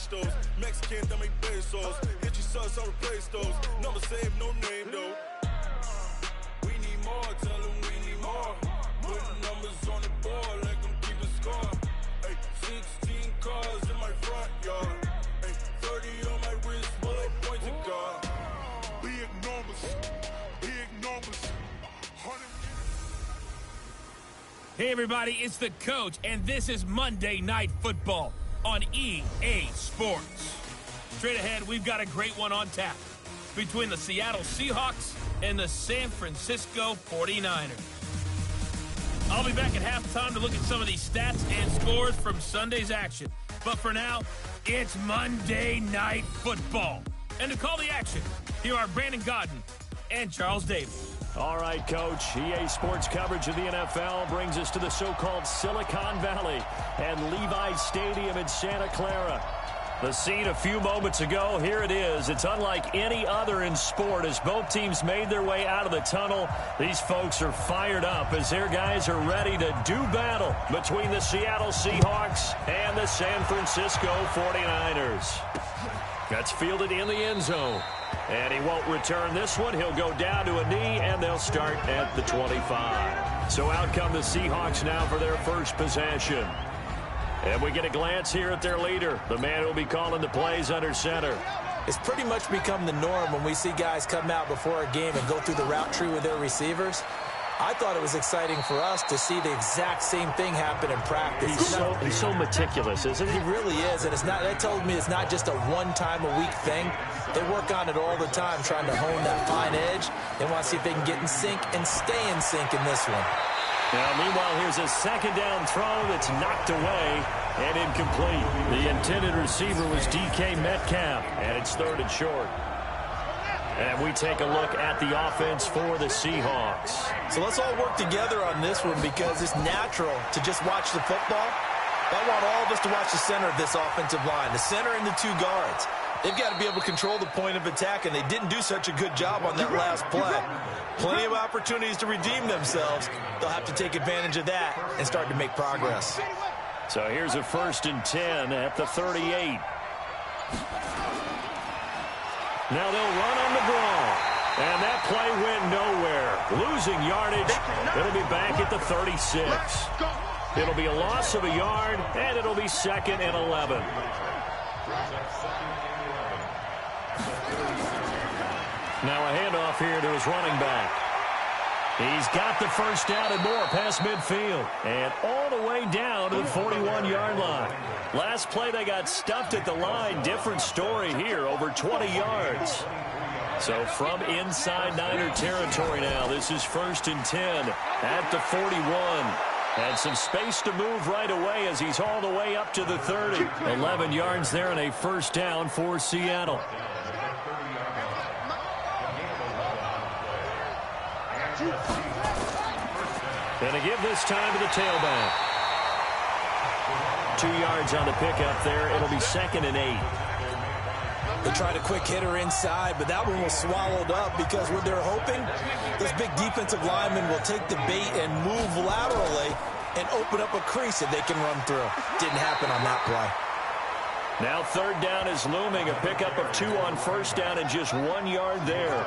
cash those. Mexican that make pesos. Hit your sus, I'll replace those. Number save, no name though. We need more, tell them we need more. Putting numbers on the board, like them keep a score. Ay, 16 cars in my front yard. Ay, 30 on my wrist, bullet points of God. Big numbers, big numbers. Hey everybody, it's the Coach, and this is Monday Night Football on EA Sports. Straight ahead, we've got a great one on tap between the Seattle Seahawks and the San Francisco 49ers. I'll be back at halftime to look at some of these stats and scores from Sunday's action. But for now, it's Monday Night Football. And to call the action, here are Brandon Godden and Charles Davis. All right, Coach. EA Sports coverage of the NFL brings us to the so-called Silicon Valley and Levi Stadium in Santa Clara. The scene a few moments ago, here it is. It's unlike any other in sport as both teams made their way out of the tunnel. These folks are fired up as their guys are ready to do battle between the Seattle Seahawks and the San Francisco 49ers. That's fielded in the end zone. And he won't return this one. He'll go down to a knee, and they'll start at the 25. So out come the Seahawks now for their first possession. And we get a glance here at their leader, the man who will be calling the plays under center. It's pretty much become the norm when we see guys come out before a game and go through the route tree with their receivers. I thought it was exciting for us to see the exact same thing happen in practice. He's so meticulous, isn't he? He really is, and it's not. That told me it's not just a one-time-a-week thing. They work on it all the time, trying to hone that fine edge. They want to see if they can get in sync and stay in sync in this one. Now, meanwhile, here's a second down throw that's knocked away and incomplete. The intended receiver was DK Metcalf, and it's third and short. And we take a look at the offense for the Seahawks. So let's all work together on this one because it's natural to just watch the football. I want all of us to watch the center of this offensive line, the center and the two guards. They've got to be able to control the point of attack, and they didn't do such a good job on that last play. Plenty of opportunities to redeem themselves. They'll have to take advantage of that and start to make progress. So here's a 1st and 10 at the 38. Now they'll run on the draw. And that play went nowhere. Losing yardage. It'll be back at the 36. It'll be a loss of a yard, and it'll be 2nd and 11. Now a handoff here to his running back. He's got the first down and more past midfield. And all the way down to the 41-yard line. Last play they got stuffed at the line. Different story here, over 20 yards. So from inside Niner territory now, this is 1st and 10 at the 41. And some space to move right away as he's all the way up to the 30. 11 yards there and a first down for Seattle. And a give this time to the tailback. 2 yards on the pickup there. It'll be 2nd and 8. They tried a quick hitter inside, but that one was swallowed up because what they're hoping, this big defensive lineman will take the bait and move laterally and open up a crease that they can run through. Didn't happen on that play. Now 3rd down is looming. A pickup of 2 on 1st down and just 1 yard there.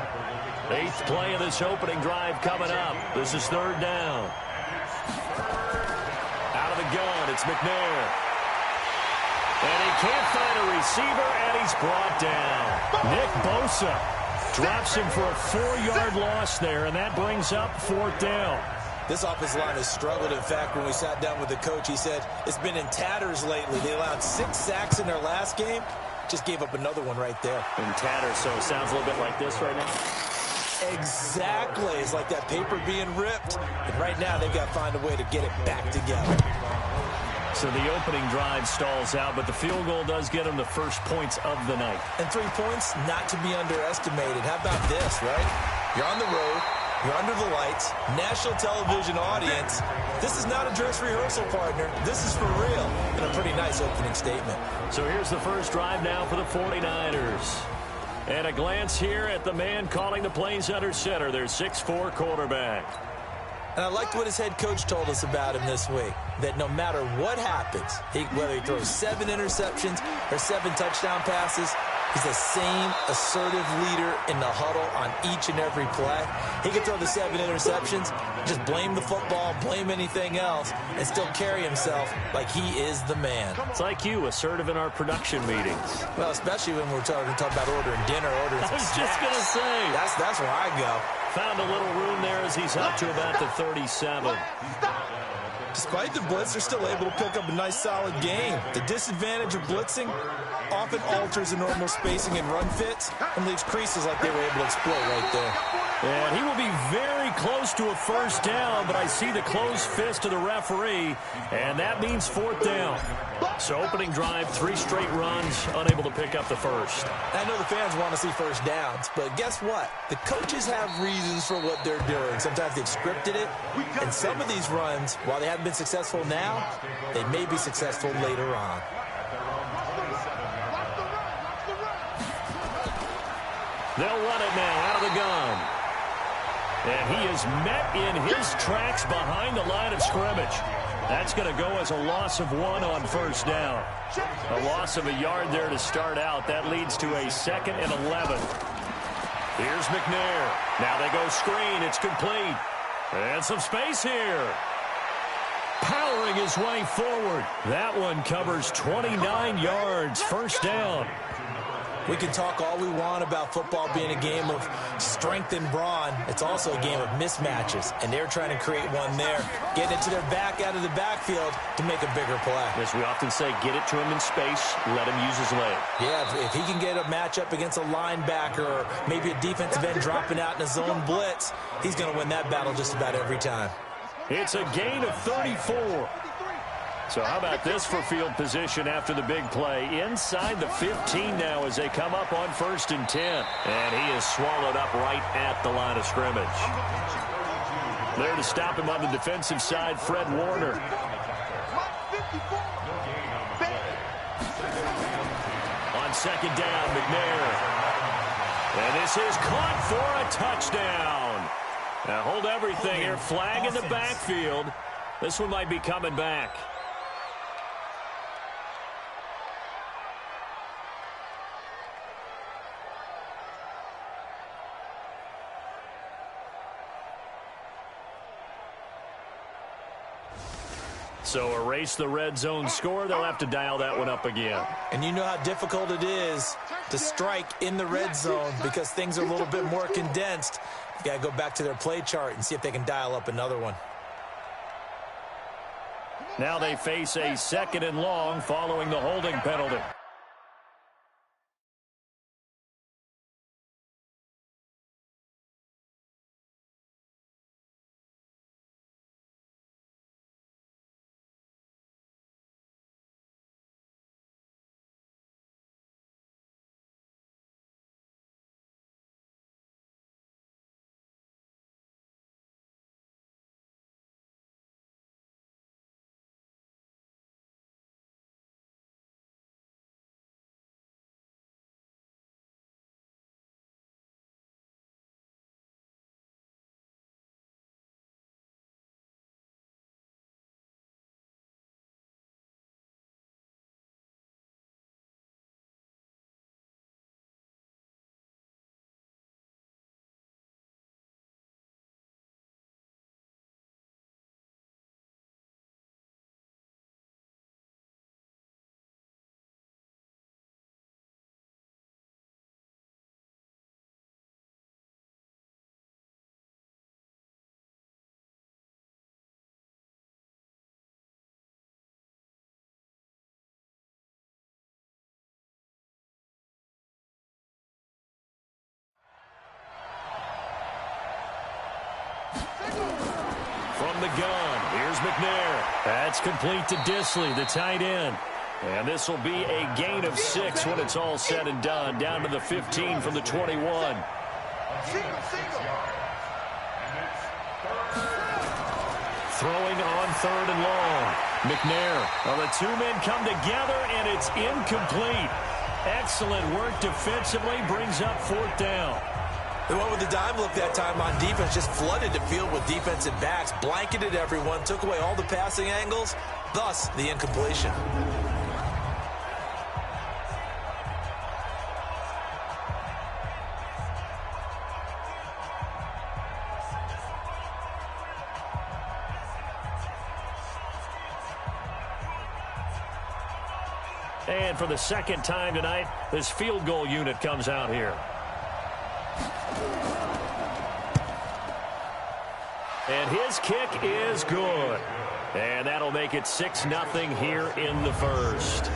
8th play of this opening drive coming up. This is 3rd down. Out of the gun, it's McNair. And he can't find a receiver, and he's brought down. Nick Bosa drops him for a 4-yard loss there, and that brings up 4th down. This offensive line has struggled. In fact, when we sat down with the coach, he said it's been in tatters lately. They allowed 6 sacks in their last game. Just gave up another one right there. In tatters, so it sounds a little bit like this right now. Exactly. It's like that paper being ripped. And right now, they've got to find a way to get it back together. So the opening drive stalls out, but the field goal does get them the first points of the night. And 3 points, not to be underestimated. How about this, right? You're on the road. You're under the lights. National television audience. This is not a dress rehearsal, partner. This is for real. And a pretty nice opening statement. So here's the first drive now for the 49ers. And a glance here at the man calling the plays under center, their 6'4" quarterback. And I liked what his head coach told us about him this week, that no matter what happens, whether he throws 7 interceptions or 7 touchdown passes, he's the same assertive leader in the huddle on each and every play. He can throw the 7 interceptions, just blame the football, blame anything else, and still carry himself like he is the man. It's like you, assertive in our production meetings. Well, especially when we're talking about ordering dinner, ordering some snacks. I was just going to say. That's where I go. Found a little room there as he's up to about the 37. Despite the blitz, they're still able to pick up a nice, solid game. The disadvantage of blitzing often alters the normal spacing and run fits and leaves creases like they were able to exploit right there. And he will be very close to a first down, but I see the closed fist of the referee, and that means 4th down. So opening drive, 3 straight runs, unable to pick up the first. I know the fans want to see first downs, but guess what? The coaches have reasons for what they're doing. Sometimes they've scripted it, and some of these runs, while they haven't been successful now, they may be successful later on. They'll run it now out of the gun. And he is met in his tracks behind the line of scrimmage. That's going to go as a loss of 1 on first down. A loss of a yard there to start out. That leads to a 2nd and 11. Here's McNair. Now they go screen. It's complete. And some space here. Powering his way forward. That one covers 29 yards. First down. We can talk all we want about football being a game of strength and brawn. It's also a game of mismatches, and they're trying to create one there, getting it to their back out of the backfield to make a bigger play. As we often say, get it to him in space, let him use his leg. Yeah, if he can get a matchup against a linebacker or maybe a defensive end dropping out in a zone blitz, he's going to win that battle just about every time. It's a gain of 34. So how about this for field position after the big play? Inside the 15 now as they come up on 1st and 10. And he is swallowed up right at the line of scrimmage. There to stop him on the defensive side, Fred Warner. On 2nd down, McNair. And this is caught for a touchdown. Now hold everything here. Flag in the backfield. This one might be coming back. So erase the red zone score. They'll have to dial that one up again. And you know how difficult it is to strike in the red zone because things are a little bit more condensed. You got to go back to their play chart and see if they can dial up another one. Now they face a 2nd and long following the holding penalty. From the gun, here's McNair. That's complete to Disley, the tight end. And this will be a gain of 6 when it's all said and done. Down to the 15 from the 21. Throwing on 3rd and long. McNair. Well, the 2 men come together, and it's incomplete. Excellent work defensively. Brings up 4th down. They went with the dime look that time on defense, just flooded the field with defensive backs, blanketed everyone, took away all the passing angles, thus the incompletion. And for the second time tonight, this field goal unit comes out here. And his kick is good. And that'll make it 6-0 here in the first.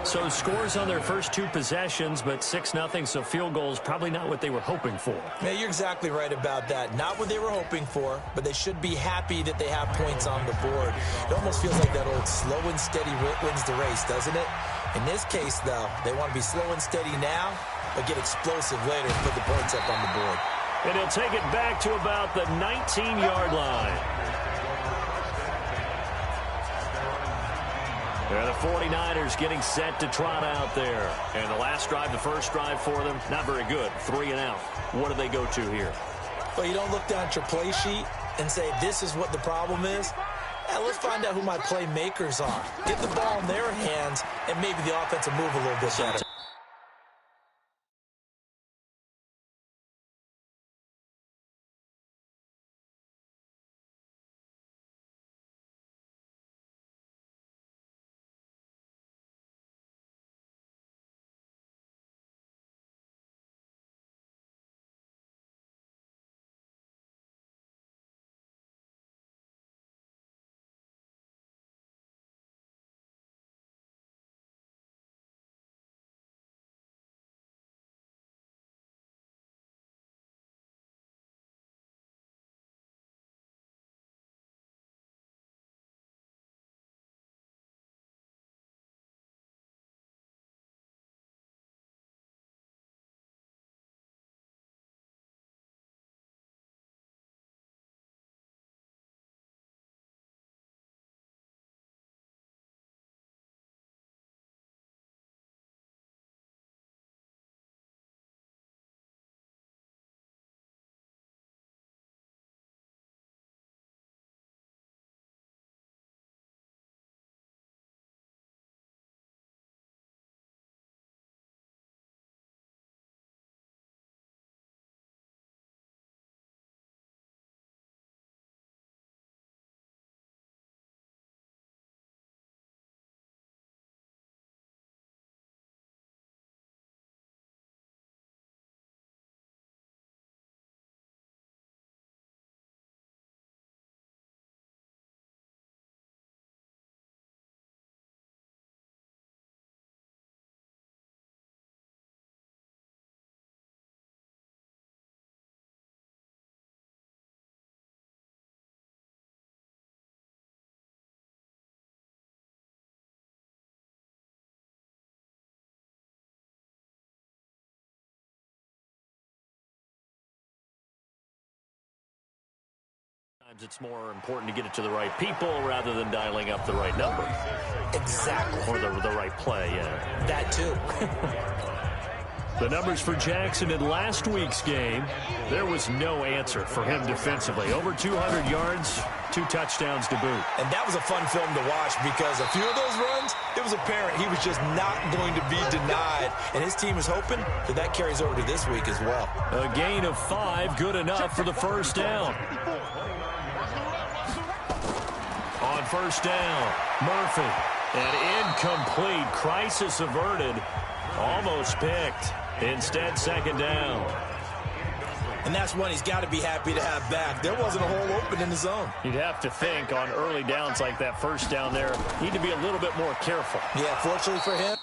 So scores on their first two possessions, but 6-0, so field goals probably not what they were hoping for. Yeah, you're exactly right about that. Not what they were hoping for, but they should be happy that they have points on the board. It almost feels like that old slow and steady wins the race, doesn't it? In this case, though, they want to be slow and steady now, but get explosive later and put the points up on the board. And he'll take it back to about the 19-yard line. They're the 49ers getting set to trot out there. And the last drive, the first drive for them, not very good. 3 and out. What do they go to here? Well, you don't look down at your play sheet and say, this is what the problem is. Yeah, let's find out who my playmakers are. Get the ball in their hands, and maybe the offense will move a little bit better. Sometimes it's more important to get it to the right people rather than dialing up the right number. Exactly. Or the right play, yeah. That too. The numbers for Jackson in last week's game, there was no answer for him defensively. Over 200 yards, 2 touchdowns to boot. And that was a fun film to watch because a few of those runs, it was apparent he was just not going to be denied. And his team is hoping that that carries over to this week as well. A gain of 5, good enough for the first down. On first down, Murphy. An incomplete, crisis averted, almost picked. Instead, second down. And that's one he's got to be happy to have back. There wasn't a hole open in the zone. You'd have to think on early downs like that first down there, need to be a little bit more careful. Yeah, fortunately for him,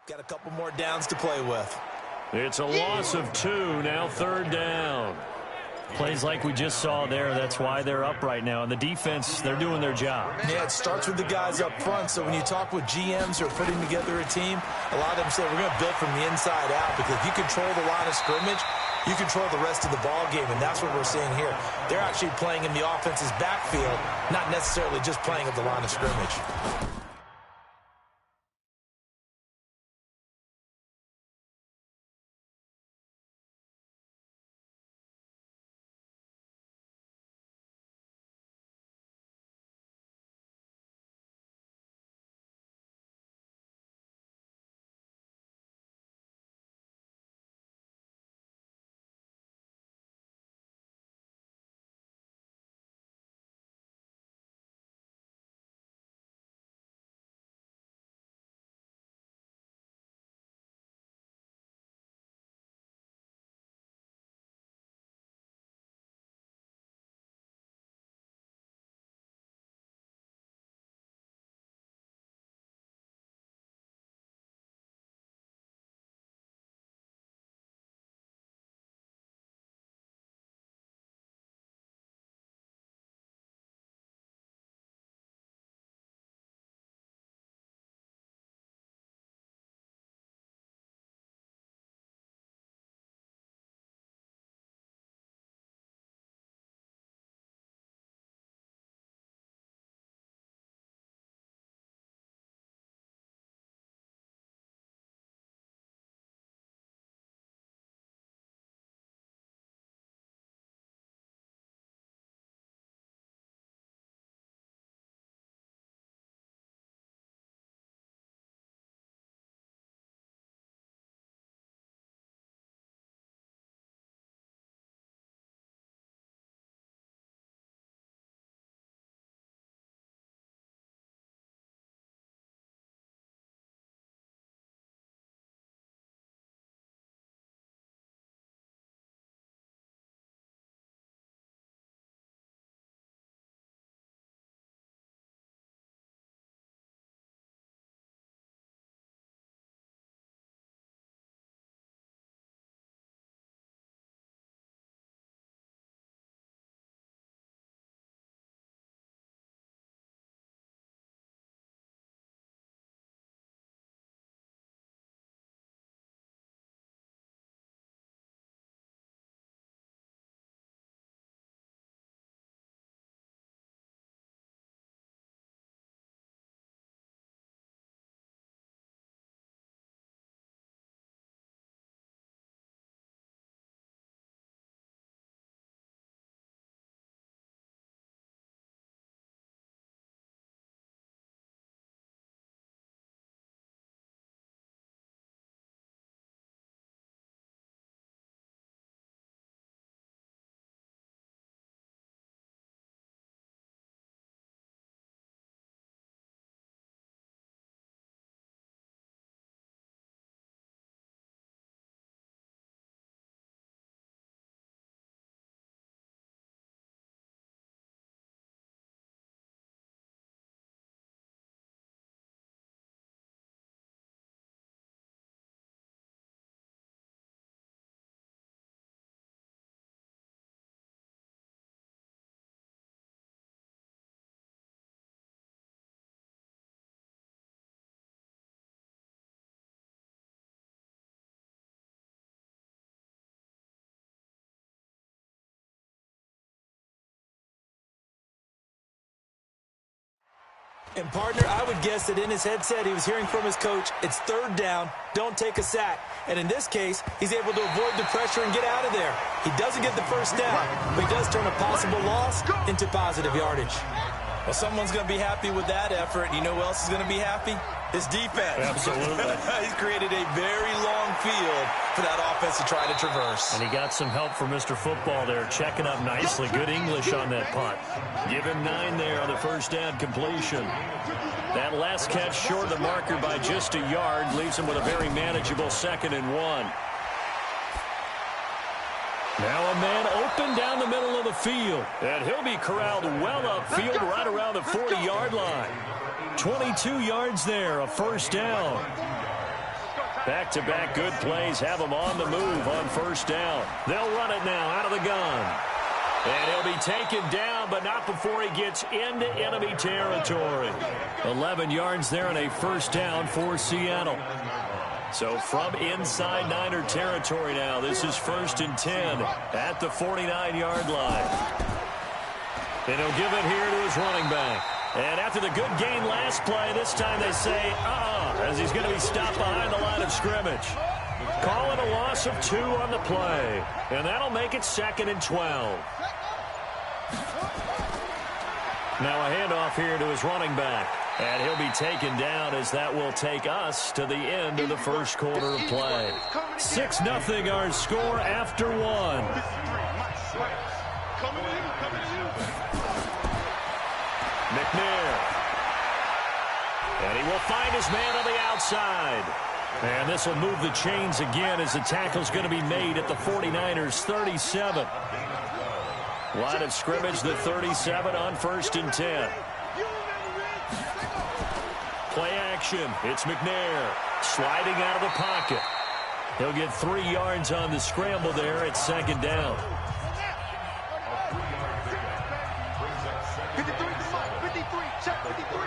Got a couple more downs to play with. It's a loss of 2, now 3rd down. Plays like we just saw there, that's why they're up right now. And the defense, they're doing their job. Yeah, it starts with the guys up front. So when you talk with GMs who are putting together a team, a lot of them say we're going to build from the inside out, because if you control the line of scrimmage, you control the rest of the ball game, and that's what we're seeing here. They're actually playing in the offense's backfield, not necessarily just playing at the line of scrimmage. And, partner, I would guess that in his headset he was hearing from his coach, it's 3rd down, don't take a sack. And in this case, he's able to avoid the pressure and get out of there. He doesn't get the 1st down, but he does turn a possible loss into positive yardage. Well, someone's going to be happy with that effort. You know who else is going to be happy? His defense. Absolutely. He's created a very long field for that offense to try to traverse. And he got some help from Mr. Football there, checking up nicely. Good English on that punt. Give him 9 there on the 1st down completion. That last catch short of the marker by just a yard leaves him with a very manageable 2nd and 1. Now a man open down the middle of the field. And he'll be corralled well upfield right around the 40-yard line. 22 yards there, a 1st down. Back-to-back good plays have them on the move on first down. They'll run it now out of the gun. And he'll be taken down, but not before he gets into enemy territory. 11 yards there and a first down for Seattle. So from inside Niner territory now, this is 1st and 10 at the 49-yard line. And he'll give it here to his running back. And after the good gain last play, this time they say, as he's going to be stopped behind the line of scrimmage. Call it a loss of 2 on the play. And that'll make it 2nd and 12. Now a handoff here to his running back. And he'll be taken down as that will take us to the end of the first quarter of play. 6-0 our score after 1. McNair. And he will find his man on the outside. And this will move the chains again as the tackle's going to be made at the 49ers 37. Line of scrimmage, the 37 on 1st and 10. Play action. It's McNair sliding out of the pocket. He'll get 3 yards on the scramble there at 2nd down. 53, check 53.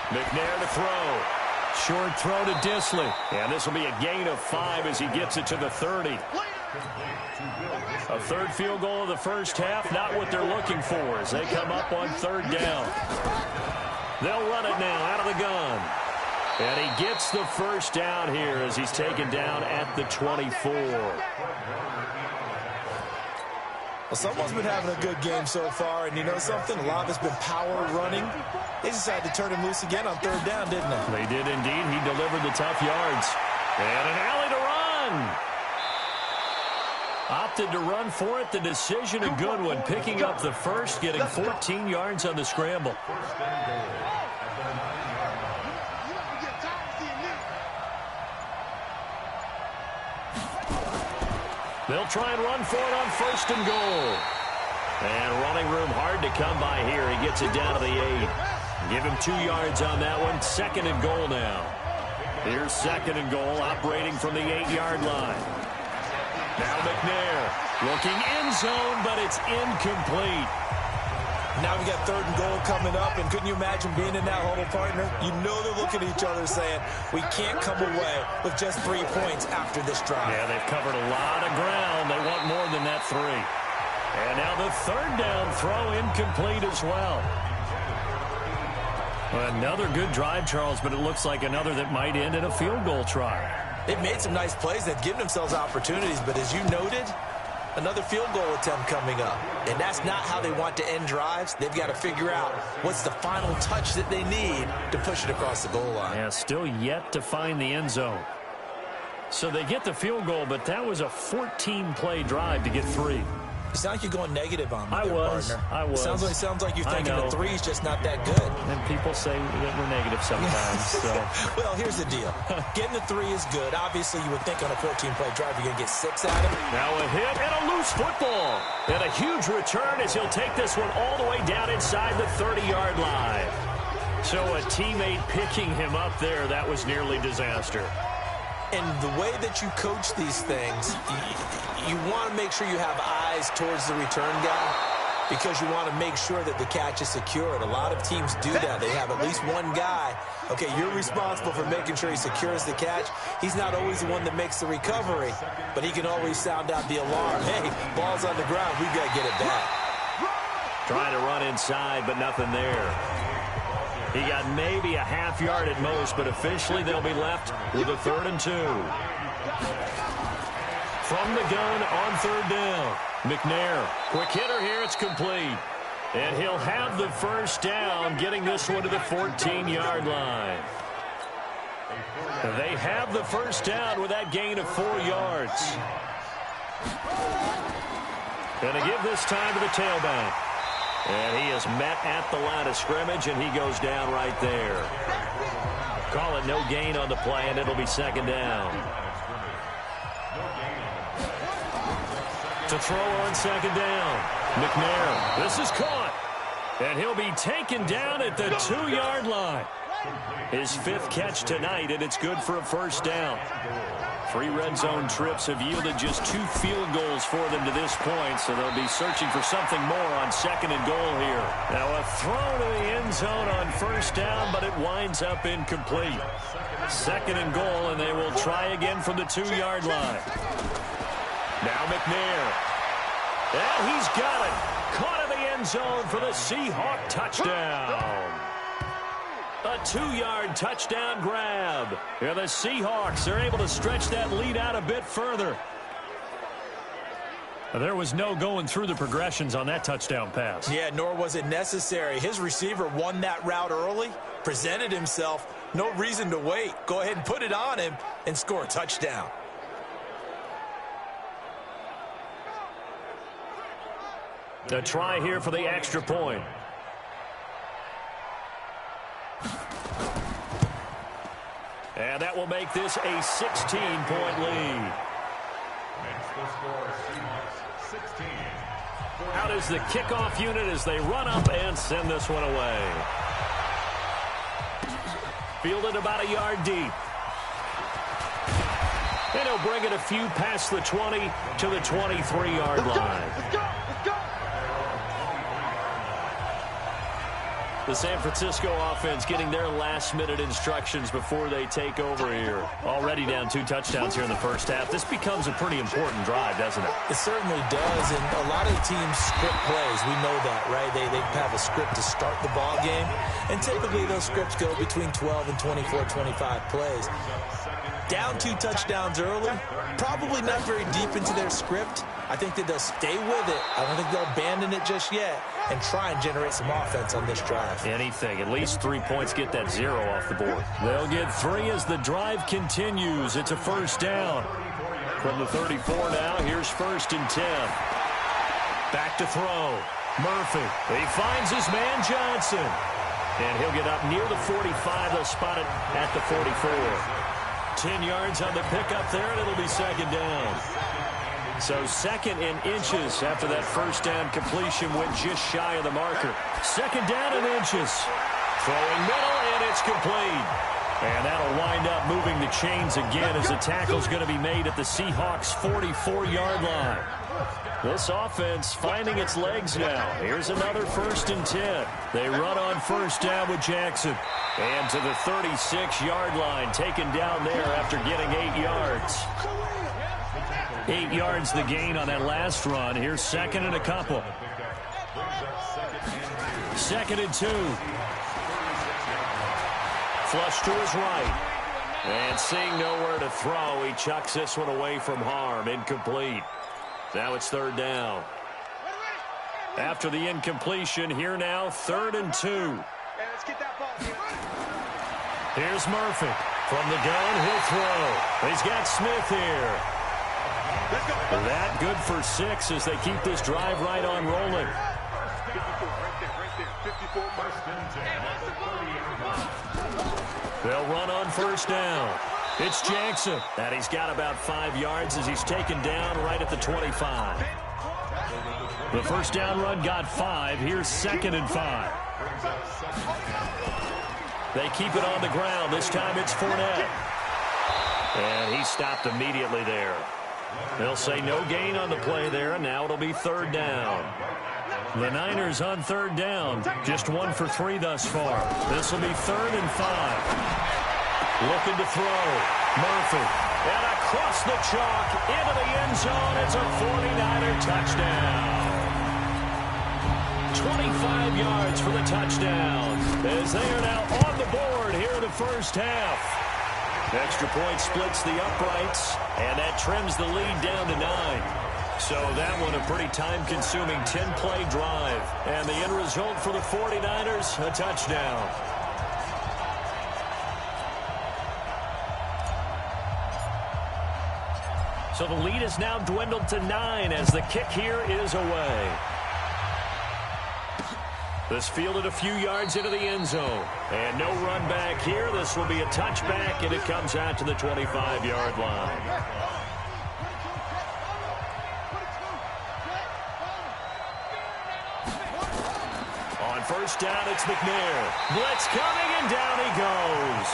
McNair to throw. Short throw to Disley. And this will be a gain of 5 as he gets it to the 30. A third field goal of the first half, not what they're looking for as they come up on 3rd down. They'll run it now out of the gun. And he gets the first down here as he's taken down at the 24. Well, someone's been having a good game so far, and you know something? A lot of it's been power running. They decided to turn him loose again on 3rd down, didn't they? They did indeed. He delivered the tough yards. And an alley to run. Opted to run for it. The decision a good one. Picking up the first, getting 14 yards on the scramble. They'll try and run for it on 1st and goal. And running room hard to come by here. He gets it down to the 8. Give him 2 yards on that one. 2nd and goal now. Here's 2nd and goal, operating from the 8-yard line. Now McNair looking end zone, but it's incomplete. Now we got 3rd and goal coming up, and couldn't you imagine being in that huddle, partner? You know they're looking at each other saying, we can't come away with just 3 points after this drive. Yeah, they've covered a lot of ground. They want more than that 3. And now the 3rd down throw incomplete as well. Another good drive, Charles, but it looks like another that might end in a field goal try. They've made some nice plays. They've given themselves opportunities, but as you noted, another field goal attempt coming up. And that's not how they want to end drives. They've got to figure out what's the final touch that they need to push it across the goal line. Yeah, still yet to find the end zone. So they get the field goal, but that was a 14-play drive to get 3. You sound like you're going negative on me, I was. Sounds like you're thinking the 3's just not that good. And people say that we're negative sometimes. So. Well, here's the deal. Getting the 3 is good. Obviously, you would think on a 14-play drive you're going to get 6 out of it. Now a hit and a loose football. And a huge return as he'll take this one all the way down inside the 30-yard line. So a teammate picking him up there, that was nearly disaster. And the way that you coach these things, you want to make sure you have eyes towards the return guy because you want to make sure that the catch is secured. A lot of teams do that. They have at least one guy. Okay, you're responsible for making sure he secures the catch. He's not always the one that makes the recovery, but he can always sound out the alarm. Hey, ball's on the ground. We've got to get it back. Trying to run inside, but nothing there. He got maybe a half yard at most, but officially they'll be left with a 3rd and 2. From the gun on 3rd down. McNair, quick hitter here, it's complete. And he'll have the first down, getting this one to the 14-yard line. They have the first down with that gain of 4 yards. Going to give this time to the tailback. And he is met at the line of scrimmage, and he goes down right there. Call it no gain on the play, and it'll be 2nd down. To throw on 2nd down. McNair, this is caught. And he'll be taken down at the 2-yard line. His 5th catch tonight, and it's good for a first down. 3 red zone trips have yielded just 2 field goals for them to this point, so they'll be searching for something more on 2nd and goal here. Now a throw to the end zone on first down, but it winds up incomplete. 2nd and goal, and they will try again from the 2-yard line. Now McNair. And he's got it. Caught in the end zone for the Seahawk touchdown. A 2-yard touchdown grab. Yeah, the Seahawks are able to stretch that lead out a bit further. There was no going through the progressions on that touchdown pass. Yeah, nor was it necessary. His receiver won that route early, presented himself. No reason to wait. Go ahead and put it on him and score a touchdown. A try here for the extra point. And that will make this a 16-point lead. Out is the kickoff unit as they run up and send this one away. Fielded about a yard deep. And he'll bring it a few past the 20 to the 23-yard line. Let's go! The San Francisco offense getting their last-minute instructions before they take over here. Already down 2 touchdowns here in the first half. This becomes a pretty important drive, doesn't it? It certainly does, and a lot of teams script plays. We know that, right? They have a script to start the ball game, and typically those scripts go between 12 and 24, 25 plays. Down 2 touchdowns early, probably not very deep into their script. I think that they'll stay with it. I don't think they'll abandon it just yet and try and generate some offense on this drive. Anything. At least 3 points, get that 0 off the board. They'll get 3 as the drive continues. It's a first down. From the 34 now, here's 1st and 10. Back to throw. Murphy. He finds his man Johnson. And he'll get up near the 45. They'll spot it at the 44. 10 yards on the pickup there, and it'll be 2nd down. So 2nd and inches after that first down completion went just shy of the marker. 2nd down and inches. Throwing middle, and it's complete. And that'll wind up moving the chains again as the tackle's going to be made at the Seahawks' 44-yard line. This offense finding its legs now. Here's another 1st and 10. They run on first down with Jackson. And to the 36-yard line, taken down there after getting 8 yards. 8 yards the gain on that last run. Here's 2nd and a couple. 2nd and 2. Flush to his right. And seeing nowhere to throw, he chucks this one away from harm. Incomplete. Now it's 3rd down. After the incompletion, here now, 3rd and 2. Here's Murphy. From the gun, he'll throw. He's got Smith here. That good for 6 as they keep this drive right on rolling. They'll run on first down. It's Jackson. And he's got about 5 yards as he's taken down right at the 25. The first down run got 5. Here's 2nd and 5. They keep it on the ground. This time it's Fournette. And he stopped immediately there. They'll say no gain on the play there, and now it'll be 3rd down. The Niners on 3rd down. Just 1 for 3 thus far. This will be 3rd and 5. Looking to throw. Murphy. And across the chalk into the end zone. It's a 49er touchdown. 25 yards for the touchdown. As they are now on the board here in the first half. Extra point splits the uprights, and that trims the lead down to 9. So that one a pretty time-consuming 10-play drive. And the end result for the 49ers, a touchdown. So the lead is now dwindled to 9 as the kick here is away. This fielded a few yards into the end zone. And no run back here. This will be a touchback, and it comes out to the 25-yard line. On first down, it's McNair. Blitz coming, and down he goes.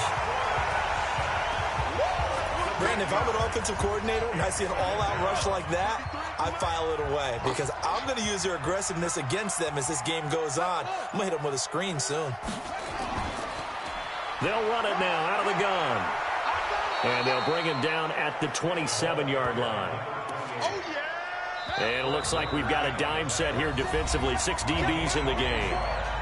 Brandon, if I'm an offensive coordinator and I see an all-out rush like that, I file it away because I'm going to use their aggressiveness against them as this game goes on. I'm going to hit them with a screen soon. They'll run it now out of the gun. And they'll bring him down at the 27-yard line. And it looks like we've got a dime set here defensively. 6 DBs in the game.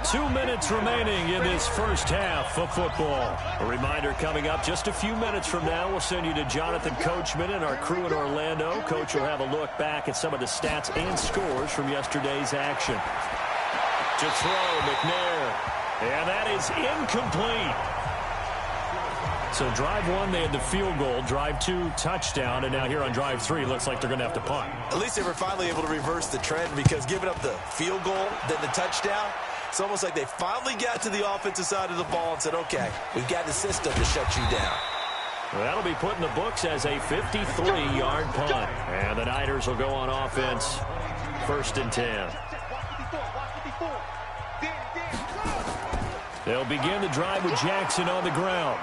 2 minutes remaining in this first half of football. A reminder coming up just a few minutes from now. We'll send you to Jonathan Coachman and our crew in Orlando. Coach will have a look back at some of the stats and scores from yesterday's action. To throw, McNair. And that is incomplete. So drive 1, they had the field goal. Drive 2, touchdown. And now here on drive 3, looks like they're going to have to punt. At least they were finally able to reverse the trend because giving up the field goal, then the touchdown, it's almost like they finally got to the offensive side of the ball and said, okay, we've got the system to shut you down. Well, that'll be put in the books as a 53-yard punt. And the Niners will go on offense, 1st and 10. They'll begin the drive with Jackson on the ground.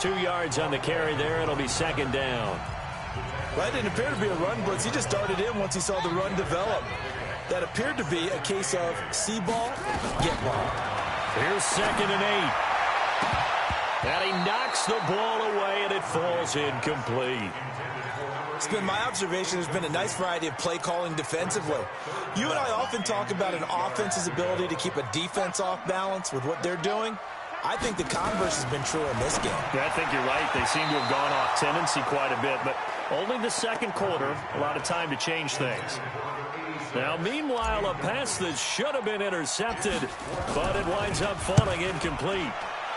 2 yards on the carry there. It'll be 2nd down. Well, it didn't appear to be a run blitz. He just darted in once he saw the run develop. That appeared to be a case of see ball, get ball. Here's 2nd and 8. And he knocks the ball away, and it falls incomplete. It's been my observation there's been a nice variety of play calling defensively. You and I often talk about an offense's ability to keep a defense off balance with what they're doing. I think the converse has been true in this game. Yeah, I think you're right. They seem to have gone off tendency quite a bit, but only the second quarter, a lot of time to change things. Now, meanwhile, a pass that should have been intercepted, but it winds up falling incomplete.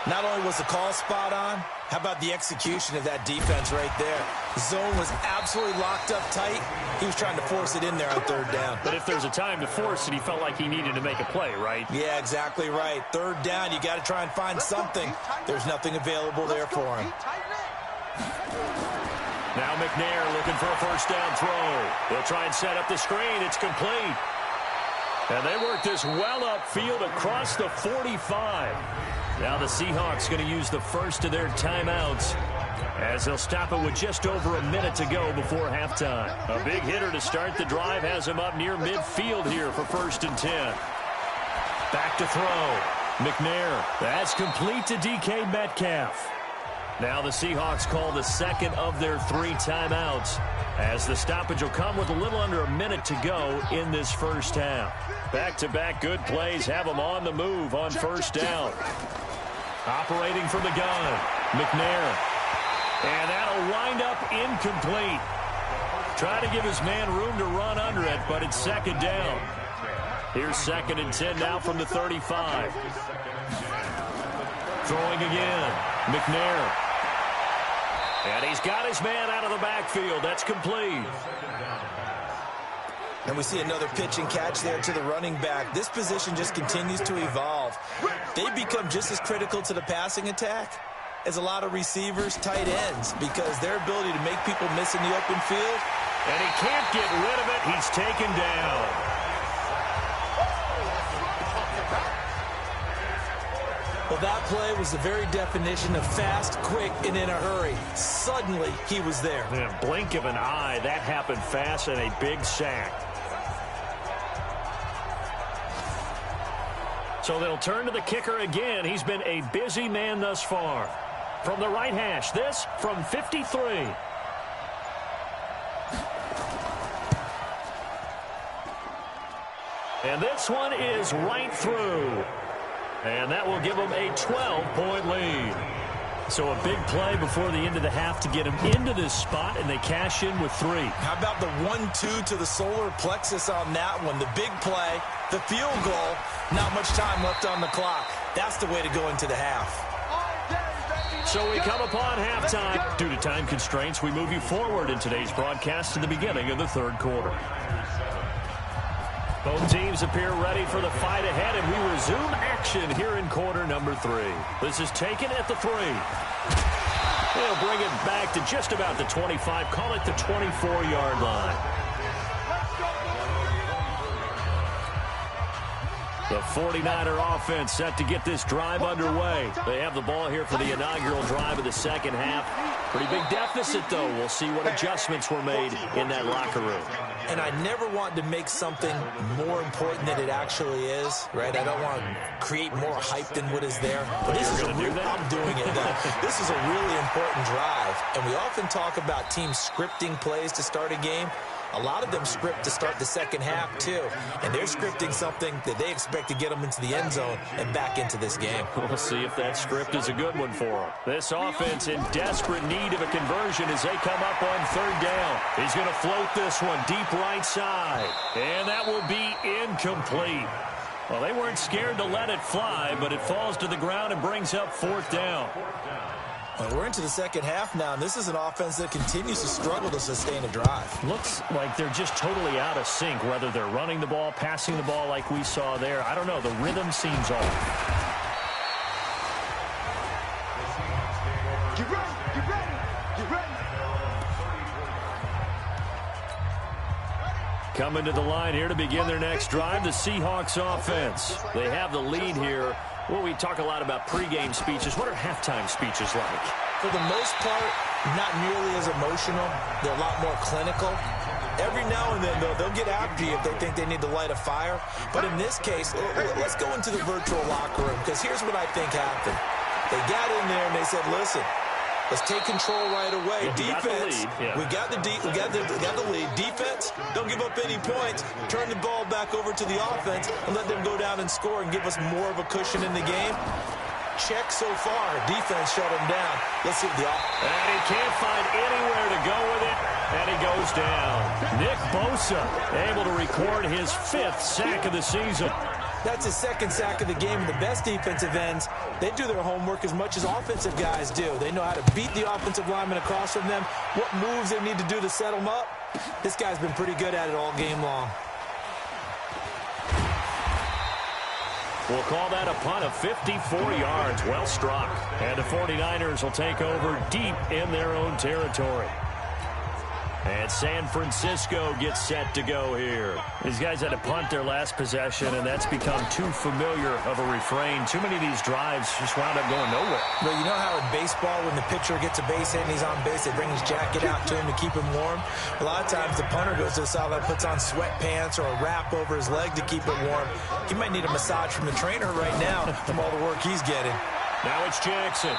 Not only was the call spot on, how about the execution of that defense right there? The zone was absolutely locked up tight. He was trying to force it in there on 3rd down. But if there's a time to force it, he felt like he needed to make a play, right? Yeah, exactly right. 3rd down, you got to try and find something. There's nothing available there for him. Now McNair looking for a 1st down throw. They'll try and set up the screen. It's complete. And they work this well upfield across the 45. Now the Seahawks going to use the first of their timeouts as they'll stop it with just over a minute to go before halftime. A big hitter to start the drive has him up near midfield here for 1st and 10. Back to throw. McNair. That's complete to DK Metcalf. Now the Seahawks call the 2nd of their 3 timeouts as the stoppage will come with a little under a minute to go in this first half. Back-to-back good plays have them on the move on 1st down. Operating from the gun, McNair. And that'll wind up incomplete. Try to give his man room to run under it, but it's 2nd down. Here's 2nd and 10 now from the 35. Throwing again, McNair. And he's got his man out of the backfield. That's complete. And we see another pitch and catch there to the running back. This position just continues to evolve. They become just as critical to the passing attack as a lot of receivers, tight ends, because their ability to make people miss in the open field. And he can't get rid of it. He's taken down. Well, that play was the very definition of fast, quick, and in a hurry. Suddenly, he was there. In a blink of an eye, that happened fast and a big sack. So they'll turn to the kicker again. He's been a busy man thus far. From the right hash, this from 53. And this one is right through. And that will give them a 12-point lead. So a big play before the end of the half to get them into this spot, and they cash in with 3. How about the 1-2 to the solar plexus on that one? The big play, the field goal, not much time left on the clock. That's the way to go into the half. So we come upon halftime. Due to time constraints, we move you forward in today's broadcast to the beginning of the 3rd quarter. Both teams appear ready for the fight ahead, and we resume action here in quarter number 3. This is taken at the 3. They'll bring it back to just about the 25, call it the 24-yard line. The 49er offense set to get this drive underway. They have the ball here for the inaugural drive of the second half. Pretty big deficit, though. We'll see what adjustments were made in that locker room. And I never want to make something more important than it actually is, right? I don't want to create more hype than what is there. But this is I'm doing it, though. This is a really important drive. And we often talk about teams scripting plays to start a game. A lot of them script to start the second half, too. And they're scripting something that they expect to get them into the end zone and back into this game. We'll see if that script is a good one for them. This offense in desperate need of a conversion as they come up on third down. He's going to float this one deep right side. And that will be incomplete. Well, they weren't scared to let it fly, but it falls to the ground and brings up fourth down. Well, we're into the second half now, and this is an offense that continues to struggle to sustain a drive. Looks like they're just totally out of sync, whether they're running the ball, passing the ball like we saw there. I don't know. The rhythm seems off. Get ready, get ready, get ready. Coming to the line here to begin their next drive, the Seahawks offense. They have the lead here. Well, we talk a lot about pregame speeches. What are halftime speeches like? For the most part, not nearly as emotional. They're a lot more clinical. Every now and then, though, they'll get after you if they think they need to light a fire. But in this case, let's go into the virtual locker room, because here's what I think happened. They got in there and they said, listen, let's take control right away. Defense, we got the lead. Defense, don't give up any points. Turn the ball back over to the offense and let them go down and score and give us more of a cushion in the game. Check so far. Defense shut him down. Let's see the offense. And he can't find anywhere to go with it, and he goes down. Nick Bosa able to record his 5th sack of the season. That's his 2nd sack of the game. And the best defensive ends, they do their homework as much as offensive guys do. They know how to beat the offensive lineman across from them, what moves they need to do to set them up. This guy's been pretty good at it all game long. We'll call that a punt of 54 yards. Well struck. And the 49ers will take over deep in their own territory. And San Francisco gets set to go here. These guys had to punt their last possession, and that's become too familiar of a refrain. Too many of these drives just wound up going nowhere. Well, you know how in baseball, when the pitcher gets a base hit and he's on base, they bring his jacket out to him to keep him warm? A lot of times the punter goes to the sideline, puts on sweatpants or a wrap over his leg to keep it warm. He might need a massage from the trainer right now from all the work he's getting. Now it's Jackson.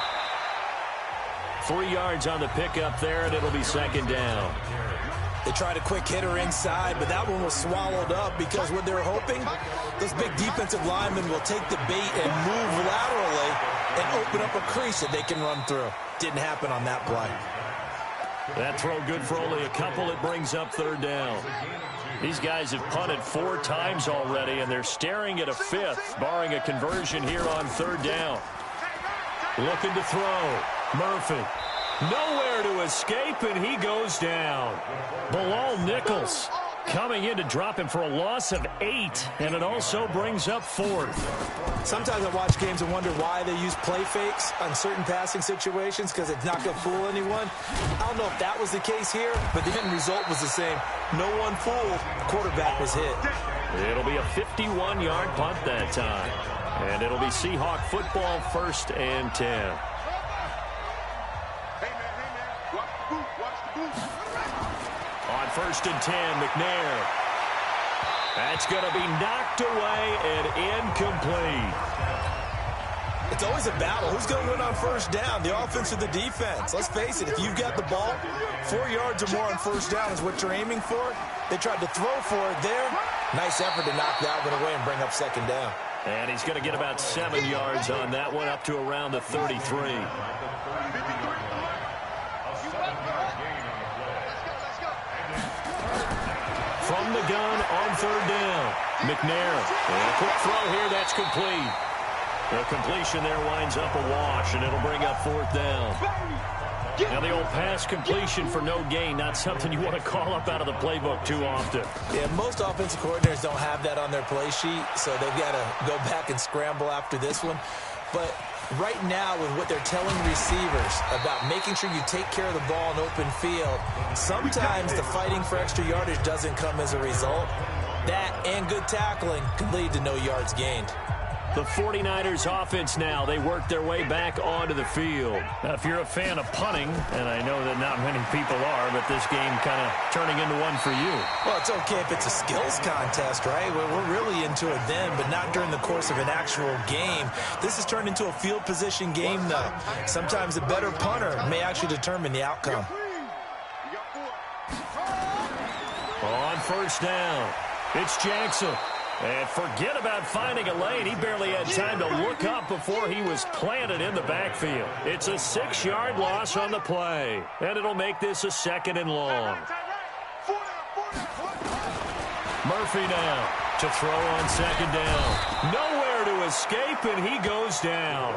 3 yards on the pickup there, and it'll be second down. They tried a quick hitter inside, but that one was swallowed up because what they're hoping, those big defensive linemen will take the bait and move laterally and open up a crease that they can run through. Didn't happen on that play. That throw good for only a couple. It brings up third down. These guys have punted 4 times already, and they're staring at a 5th, barring a conversion here on third down. Looking to throw. Murphy. Nowhere to escape, and he goes down. Bilal Nichols coming in to drop him for a loss of 8, and it also brings up 4th. Sometimes I watch games and wonder why they use play fakes on certain passing situations, because it's not going to fool anyone. I don't know if that was the case here, but the end result was the same. No one fooled. The quarterback was hit. It'll be a 51-yard punt that time, and it'll be Seahawk football 1st and 10. On 1st and 10, McNair. That's going to be knocked away and incomplete. It's always a battle. Who's going to win on first down, the offense or the defense? Let's face it, if you've got the ball, 4 yards or more on first down is what you're aiming for. They tried to throw for it there. Nice effort to knock that one away and bring up second down. And he's going to get about 7 yards on that one, up to around the 33. From the gun on third down, McNair. And a quick throw here, that's complete. The completion there winds up a wash, and it'll bring up 4th down. Now the old pass completion for no gain, not something you want to call up out of the playbook too often. Yeah, most offensive coordinators don't have that on their play sheet, so they've got to go back and scramble after this one. But right now, with what they're telling receivers about making sure you take care of the ball in open field, sometimes the fighting for extra yardage doesn't come as a result. That and good tackling can lead to no yards gained. The 49ers offense now, they work their way back onto the field. Now, if you're a fan of punting, and I know that not many people are, but this game kind of turning into one for you. Well, it's okay if it's a skills contest, right? We're really into it then, but not during the course of an actual game. This has turned into a field position game, though. Sometimes a better punter may actually determine the outcome. On first down, it's Jackson. And forget about finding a lane. He barely had time to look up before he was planted in the backfield. It's a 6-yard loss on the play. And it'll make this a 2nd and long. Murphy now to throw on 2nd down. Nowhere to escape, and he goes down.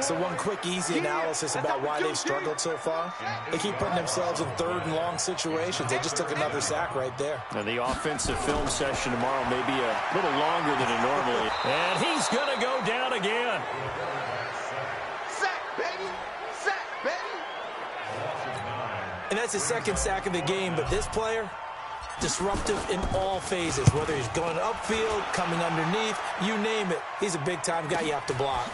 So one quick, easy analysis about why they've struggled so far. They keep putting themselves in 3rd and long situations. They just took another sack right there. And the offensive film session tomorrow may be a little longer than it normally. And he's going to go down again. Sack, baby. Sack, baby. And that's his 2nd sack of the game, but this player, disruptive in all phases, whether he's going upfield, coming underneath, you name it. He's a big-time guy you have to block.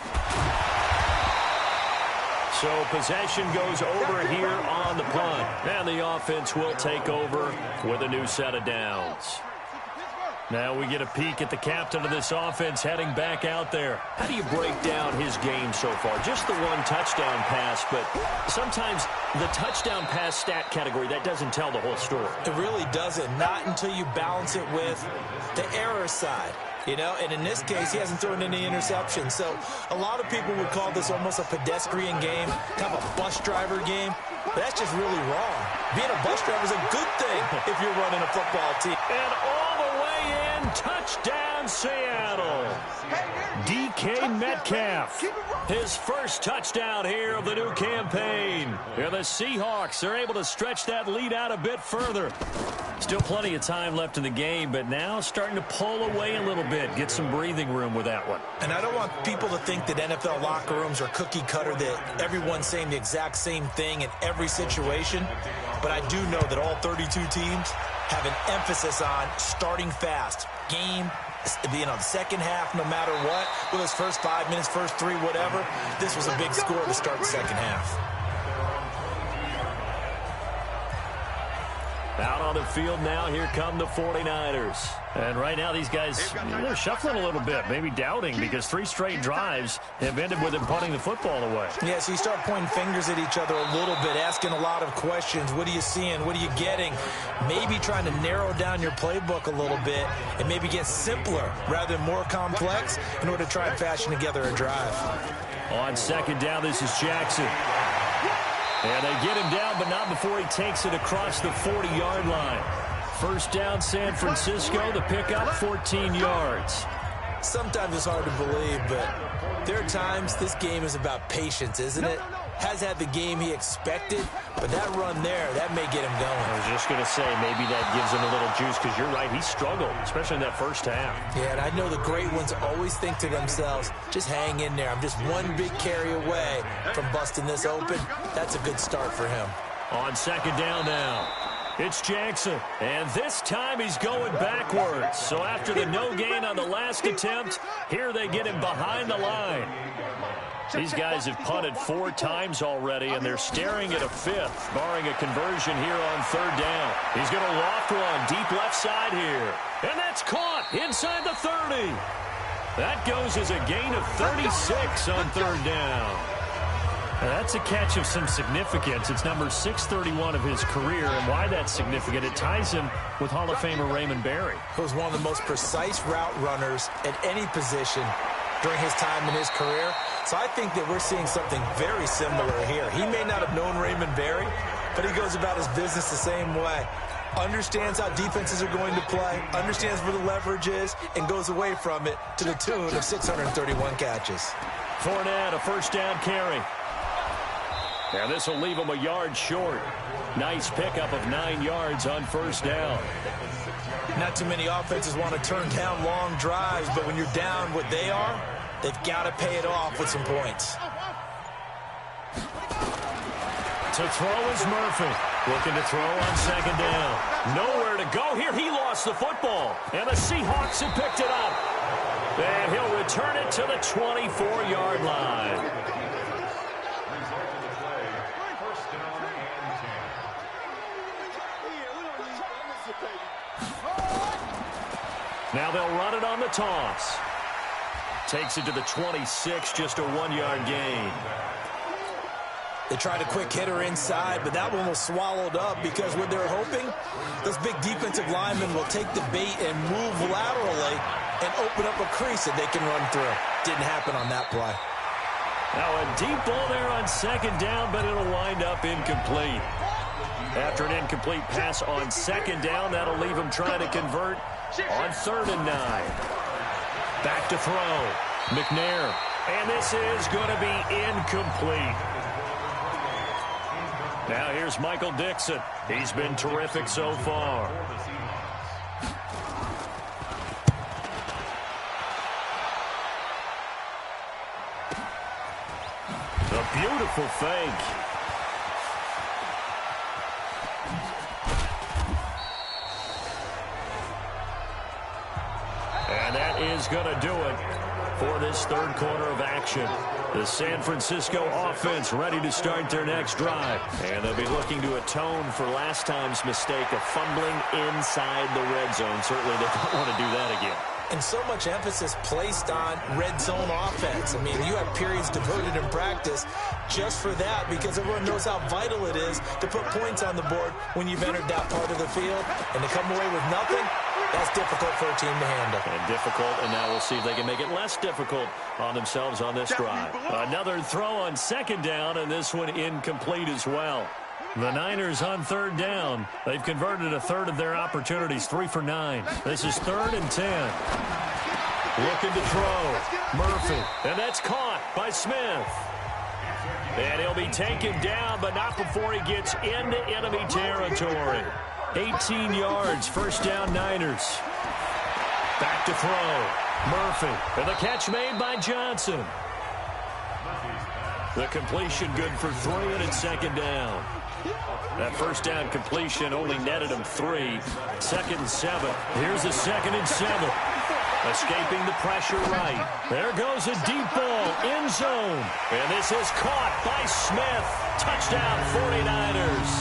So possession goes over here on the punt. And the offense will take over with a new set of downs. Now we get a peek at the captain of this offense heading back out there. How do you break down his game so far? Just the 1 touchdown pass, but sometimes the touchdown pass stat category, that doesn't tell the whole story. It really doesn't. Not until you balance it with the error side. You know, and in this case, he hasn't thrown any interceptions. So a lot of people would call this almost a pedestrian game, kind of a bus driver game. But that's just really wrong. Being a bus driver is a good thing if you're running a football team. And all the way in, touchdown Seattle. DK Metcalf, his first touchdown here of the new campaign. And the Seahawks are able to stretch that lead out a bit further. Still plenty of time left in the game, but now starting to pull away a little bit, get some breathing room with that one. And I don't want people to think that NFL locker rooms are cookie cutter, that everyone's saying the exact same thing in every situation. But I do know that all 32 teams have an emphasis on starting fast. Game, you know, the second half, no matter what, whether it's first 5 minutes, first 3, whatever, this was a big score to start the second half. Out on the field now, here come the 49ers. And right now, these guys, they're shuffling a little bit, maybe doubting, because 3 straight drives have ended with them punting the football away. Yeah, so you start pointing fingers at each other a little bit, asking a lot of questions. What are you seeing? What are you getting? Maybe trying to narrow down your playbook a little bit and maybe get simpler rather than more complex in order to try and fashion together a drive. On 2nd down, this is Jackson. And they get him down, but not before he takes it across the 40-yard line. First down, San Francisco. The pickup, 14 yards. Sometimes it's hard to believe, but there are times this game is about patience, isn't it? Has had the game he expected, but that run there, that may get him going. I was just going to say, maybe that gives him a little juice, because you're right, he struggled, especially in that first half. Yeah, and I know the great ones always think to themselves, just hang in there. I'm just one big carry away from busting this open. That's a good start for him. On 2nd down now, it's Jackson. And this time he's going backwards. So after the no gain on the last attempt, here they get him behind the line. These guys have punted 4 times already, and they're staring at a 5th, barring a conversion here on 3rd down. He's going to loft one deep left side here. And that's caught inside the 30. That goes as a gain of 36 on 3rd down. Now that's a catch of some significance. It's number 631 of his career, and why that's significant, it ties him with Hall of Famer Raymond Berry. He was one of the most precise route runners at any position during his time in his career. So I think that we're seeing something very similar here. He may not have known Raymond Berry, but he goes about his business the same way. Understands how defenses are going to play, understands where the leverage is, and goes away from it to the tune of 631 catches. Fournette, a first down carry. And this will leave him a yard short. Nice pickup of 9 yards on first down. Not too many offenses want to turn down long drives, but when you're down what they are, they've got to pay it off with some points. To throw is Murphy. Looking to throw on second down. Nowhere to go here. He lost the football. And the Seahawks have picked it up. And he'll return it to the 24-yard line. Now they'll run it on the toss. Takes it to the 26, just a 1-yard gain. They tried a quick hitter inside, but that one was swallowed up because what they're hoping, those big defensive linemen will take the bait and move laterally and open up a crease that they can run through. Didn't happen on that play. Now a deep ball there on second down, but it'll wind up incomplete. After an incomplete pass on second down, that'll leave him trying to convert on 3rd and 9. Back to throw. McNair. And this is going to be incomplete. Now here's Michael Dixon. He's been terrific so far. A beautiful fake. And that is going to do it for this third quarter of action. The San Francisco offense ready to start their next drive. And they'll be looking to atone for last time's mistake of fumbling inside the red zone. Certainly they don't want to do that again. And so much emphasis placed on red zone offense. I mean, you have periods devoted in practice just for that because everyone knows how vital it is to put points on the board when you've entered that part of the field. And to come away with nothing, that's difficult for a team to handle. And difficult, and now we'll see if they can make it less difficult on themselves on this drive. Another throw on second down, and this one incomplete as well. The Niners on 3rd down. They've converted a third of their opportunities, 3 for 9. This is 3rd and 10. Looking to throw. Murphy, and that's caught by Smith. And he'll be taken down, but not before he gets into enemy territory. 18 yards, 1st down Niners. Back to throw. Murphy, and the catch made by Johnson. The completion good for 3, and it's 2nd down. That 1st down completion only netted him 3. 2nd and 7. Here's a 2nd and 7. Escaping the pressure right. There goes a deep ball, end zone. And this is caught by Smith. Touchdown 49ers.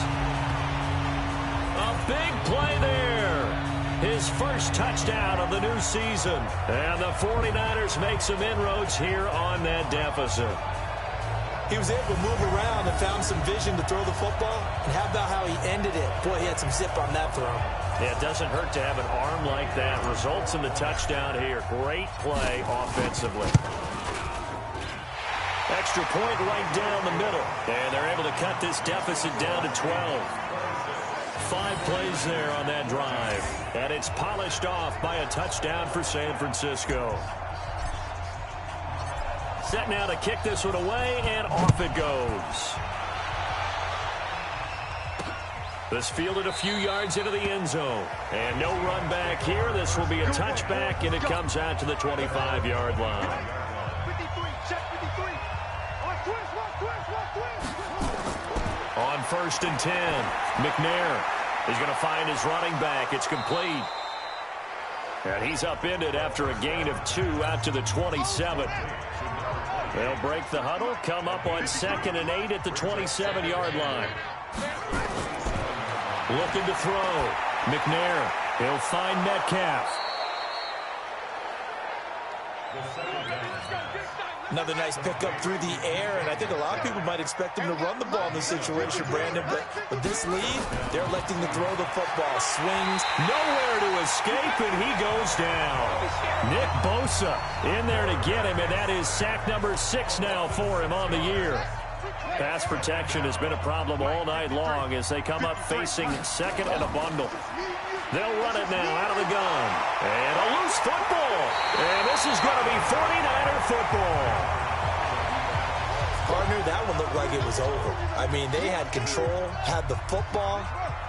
A big play there. His first touchdown of the new season. And the 49ers make some inroads here on that deficit. He was able to move around and found some vision to throw the football. And how about how he ended it? Boy, he had some zip on that throw. Yeah, it doesn't hurt to have an arm like that. Results in the touchdown here. Great play offensively. Extra point right down the middle. And they're able to cut this deficit down to 12. 5 plays there on that drive. And it's polished off by a touchdown for San Francisco. Set now to kick this one away, and off it goes. This fielded a few yards into the end zone. And no run back here. This will be a touchback, and it comes out to the 25-yard line. On 1st and 10, McNair is going to find his running back. It's complete. And he's upended after a gain of 2 out to the 27. They'll break the huddle, come up on 2nd and 8 at the 27-yard line. Looking to throw. McNair. He'll find Metcalf. Another nice pickup through the air, and I think a lot of people might expect him to run the ball in this situation, Brandon, but with this lead, they're electing to throw the football. Swings. Nowhere to escape, and he goes down. Nick Bosa in there to get him, and that is sack number 6 now for him on the year. Pass protection has been a problem all night long as they come up facing 2nd and a bundle. They'll run it now out of the gun. And a loose football. And this is going to be 49er football. Partner, that one looked like it was over. I mean, they had control, had the football,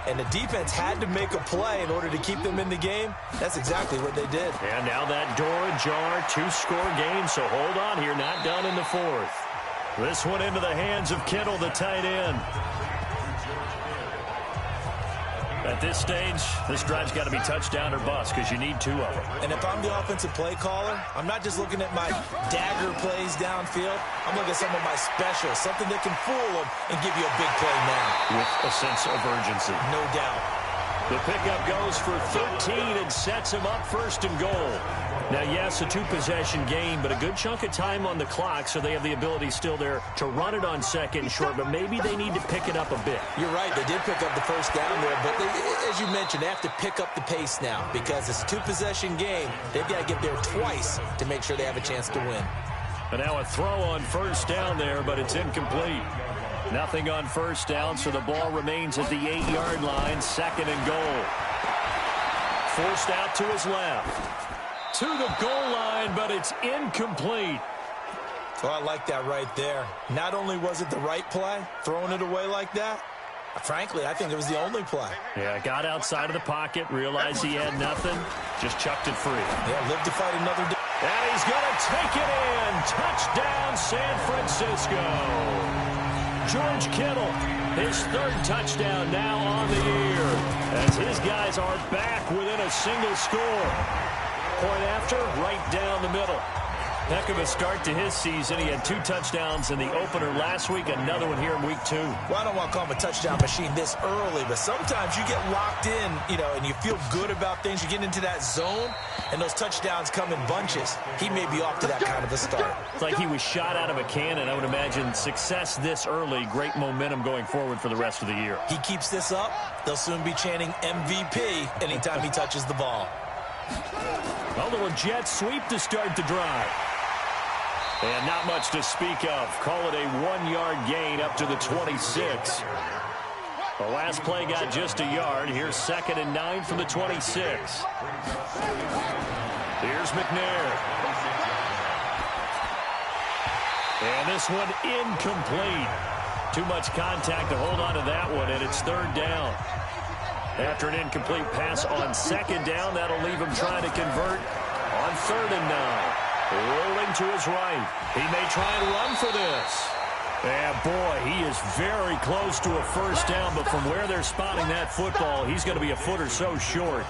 and the defense had to make a play in order to keep them in the game. That's exactly what they did. And now that door ajar, 2-score game, so hold on here, not done in the 4th. This one into the hands of Kittle, the tight end. At this stage, this drive's got to be touchdown or bust because you need 2 of them. And if I'm the offensive play caller, I'm not just looking at my dagger plays downfield. I'm looking at some of my specials, something that can fool them and give you a big play now. With a sense of urgency. No doubt. The pickup goes for 13 and sets him up first and goal. Now, yes, a 2-possession game, but a good chunk of time on the clock, so they have the ability still there to run it on second and short, but maybe they need to pick it up a bit. You're right. They did pick up the first down there, but as you mentioned, they have to pick up the pace now because it's a 2-possession game. They've got to get there twice to make sure they have a chance to win. And now a throw on first down there, but it's incomplete. Nothing on first down, so the ball remains at the 8-yard line, second and goal. Forced out to his left. To the goal line, but it's incomplete. So I like that right there. Not only was it the right play, throwing it away like that, frankly, I think it was the only play. Yeah, got outside of the pocket, realized he had nothing, just chucked it free. Yeah, lived to fight another day. And he's going to take it in. Touchdown, San Francisco. George Kittle, his 3rd touchdown now on the year, as his guys are back within a single score. Point after, right down the middle. Heck of a start to his season. He had 2 touchdowns in the opener last week, another one here in week 2. Well, I don't want to call him a touchdown machine this early, but sometimes you get locked in, and you feel good about things. You get into that zone, and those touchdowns come in bunches. He may be off to that kind of a start. It's like he was shot out of a cannon. I would imagine success this early, great momentum going forward for the rest of the year. He keeps this up, they'll soon be chanting MVP anytime he touches the ball. A little jet sweep to start the drive. And not much to speak of. Call it a 1-yard gain up to the 26. The last play got just a yard. Here's 2nd and 9 from the 26. Here's McNair. And this one incomplete. Too much contact to hold on to that one, and it's 3rd down. After an incomplete pass on 2nd down, that'll leave him trying to convert on 3rd and 9. Rolling to his right. He may try and run for this. And boy, he is very close to a first down, but from where they're spotting that football, he's going to be a foot or so short.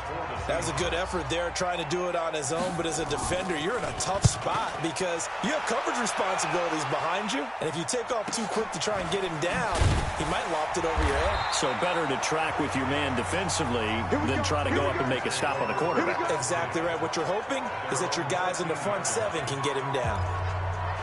That was a good effort there, trying to do it on his own, but as a defender, you're in a tough spot because you have coverage responsibilities behind you, and if you take off too quick to try and get him down, he might loft it over your head. So better to track with your man defensively than try to go up and make a stop on the quarterback. Exactly right. What you're hoping is that your guys in the front 7 can get him down.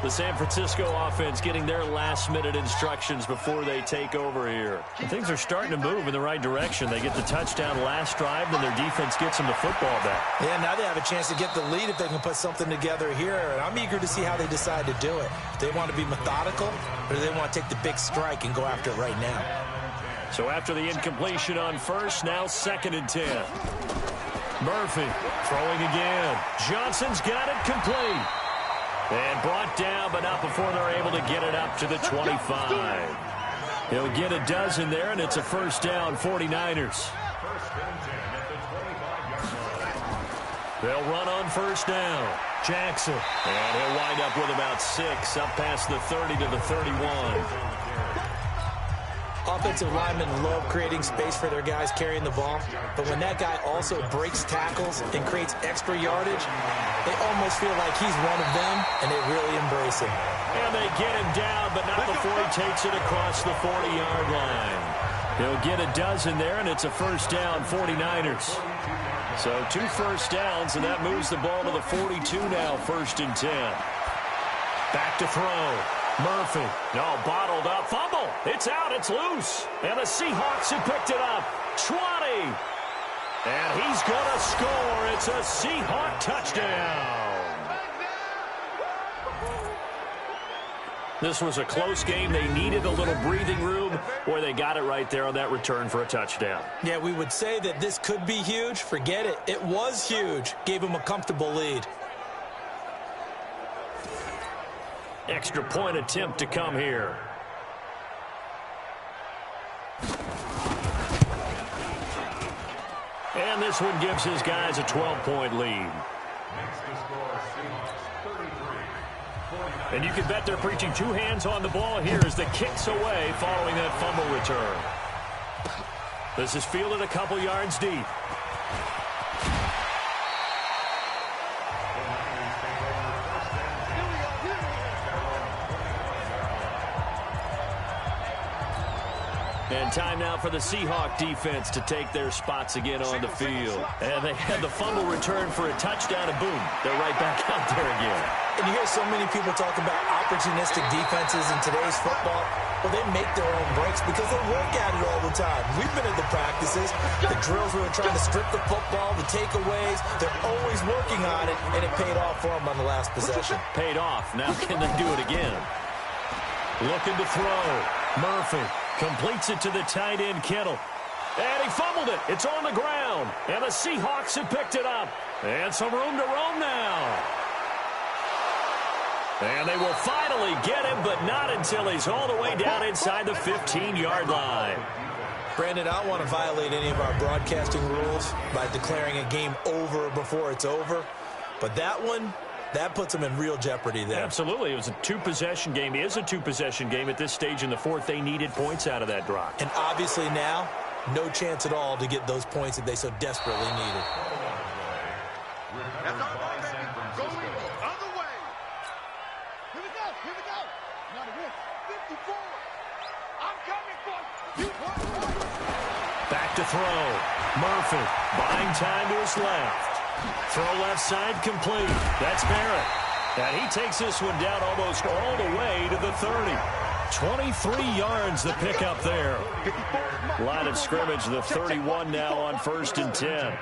The San Francisco offense getting their last-minute instructions before they take over here. And things are starting to move in the right direction. They get the touchdown last drive, then their defense gets them the football back. Yeah, now they have a chance to get the lead if they can put something together here. And I'm eager to see how they decide to do it. Do they want to be methodical, or do they want to take the big strike and go after it right now? So after the incompletion on first, now 2nd and 10. Murphy throwing again. Johnson's got it complete. And brought down, but not before they're able to get it up to the 25. He'll get a dozen there, and it's a first down, 49ers. They'll run on first down. Jackson. And he'll wind up with about 6, up past the 30 to the 31. Offensive linemen love creating space for their guys carrying the ball, but when that guy also breaks tackles and creates extra yardage, they almost feel like he's one of them, and they really embrace him. And they get him down, but not before he takes it across the 40-yard line. He'll get a dozen there, and it's a first down, 49ers. So 2 first downs, and that moves the ball to the 42 now, 1st and 10. Back to throw. Murphy. No, bottled up. Fumble. It's out. It's loose. And the Seahawks have picked it up. 20. And he's going to score. It's a Seahawk touchdown. This was a close game. They needed a little breathing room, where they got it right there on that return for a touchdown. Yeah, we would say that this could be huge. Forget it. It was huge. Gave him a comfortable lead. Extra point attempt to come here. And this one gives his guys a 12-point lead. And you can bet they're preaching 2 hands on the ball here as the kick's away following that fumble return. This is fielded a couple yards deep. And time now for the Seahawks defense to take their spots again on the field. And they had the fumble return for a touchdown, and boom, they're right back out there again. And you hear so many people talk about opportunistic defenses in today's football. Well, they make their own breaks because they work at it all the time. We've been at the practices, the drills where they're trying to strip the football, the takeaways. They're always working on it, and it paid off for them on the last possession. Paid off. Now can they do it again? Looking to throw. Murphy completes it to the tight end, Kittle. And he fumbled it. It's on the ground. And the Seahawks have picked it up. And some room to roam now. And they will finally get him, but not until he's all the way down inside the 15-yard line. Brandon, I don't want to violate any of our broadcasting rules by declaring a game over before it's over. But that one, that puts them in real jeopardy there. Absolutely. It was a two-possession game. It is a two-possession game at this stage in the fourth. They needed points out of that drive. And obviously now, no chance at all to get those points that they so desperately needed. That's our ball, baby. Going the other way. Here we go. Here we go. Not a risk. 54. I'm coming for you. Back to throw. Murphy buying time to his left. Throw left side complete. That's Barrett. And he takes this one down almost all the way to the 30. 23 yards the pickup there. Line of scrimmage, the 31 now on 1st and 10.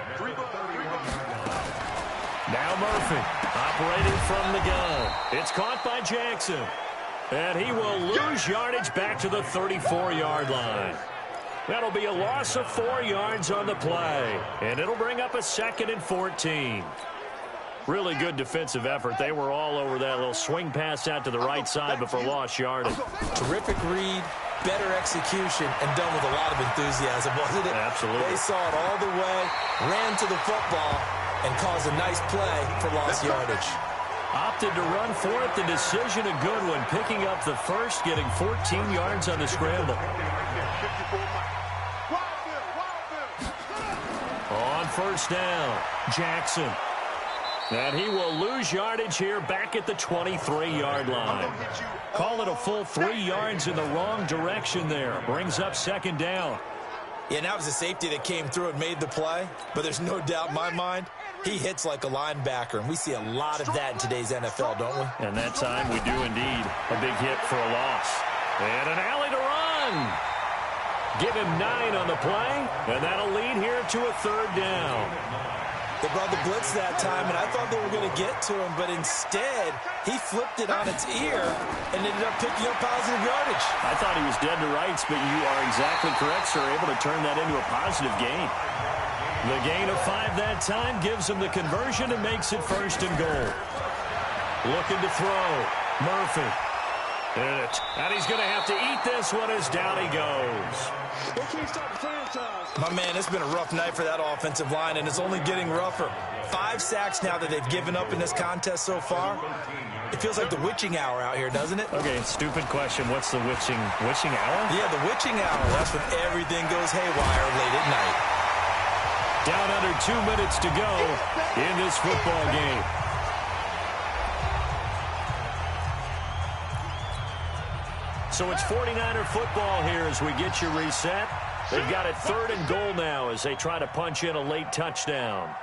Now Murphy operating from the gun. It's caught by Jackson. And he will lose yardage back to the 34-yard line. That'll be a loss of 4 yards on the play. And it'll bring up a 2nd and 14. Really good defensive effort. They were all over that little swing pass out to the right side before lost yardage. Terrific read, better execution, and done with a lot of enthusiasm, wasn't it? Absolutely. They saw it all the way, ran to the football, and caused a nice play for lost yardage. Opted to run for it. The decision a good one. Picking up the first, getting 14 yards on the scramble. On 1st down, Jackson. And he will lose yardage here back at the 23-yard line. Call it a full 3 yards in the wrong direction there. Brings up 2nd down. Yeah, and that was a safety that came through and made the play. But there's no doubt in my mind, he hits like a linebacker. And we see a lot of that in today's NFL, don't we? And that time we do indeed. A big hit for a loss. And an alley to run. Give him 9 on the play. And that'll lead here to a 3rd down. They brought the blitz that time, and I thought they were going to get to him, but instead, he flipped it on its ear and ended up picking up positive yardage. I thought he was dead to rights, but you are exactly correct, sir. Able to turn that into a positive gain. The gain of 5 that time gives him the conversion and makes it 1st and goal. Looking to throw. Murphy. And he's going to have to eat this one as down he goes. My man, it's been a rough night for that offensive line, and it's only getting rougher. 5 sacks now that they've given up in this contest so far. It feels like the witching hour out here, doesn't it? Okay, stupid question. What's the witching hour? Yeah, the witching hour. That's when everything goes haywire late at night. Down under 2 minutes to go in this football game. So it's 49er football here as we get you reset. They've got it 3rd and goal now as they try to punch in a late touchdown.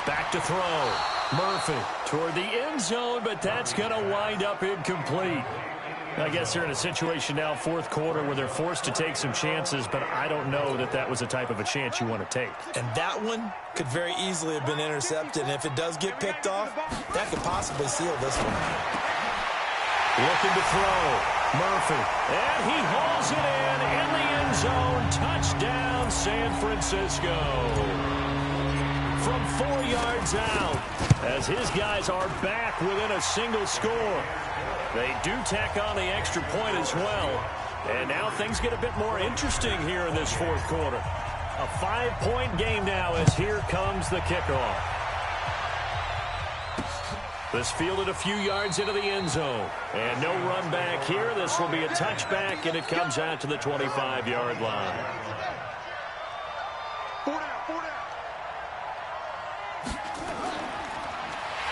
Back to throw. Murphy toward the end zone, but that's going to wind up incomplete. I guess they're in a situation now, 4th quarter, where they're forced to take some chances, but I don't know that that was the type of a chance you want to take. And that one could very easily have been intercepted, and if it does get picked off, that could possibly seal this one. Looking to throw. Murphy. And he hauls it in the end zone. Touchdown, San Francisco. From 4 yards out, as his guys are back within a single score. They do tack on the extra point as well. And now things get a bit more interesting here in this 4th quarter. A 5-point game now as here comes the kickoff. This fielded a few yards into the end zone. And no run back here. This will be a touchback, and it comes out to the 25-yard line. 4 down, 4 down.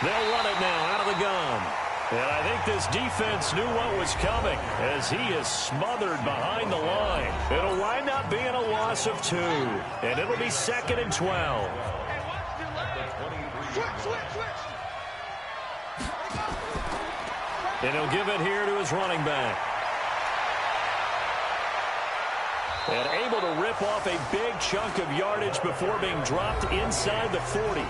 They'll run it now out of the gun. And I think this defense knew what was coming as he is smothered behind the line. It'll wind up being a loss of 2. And it'll be 2nd and 12. Switch. And he'll give it here to his running back. And able to rip off a big chunk of yardage before being dropped inside the 40.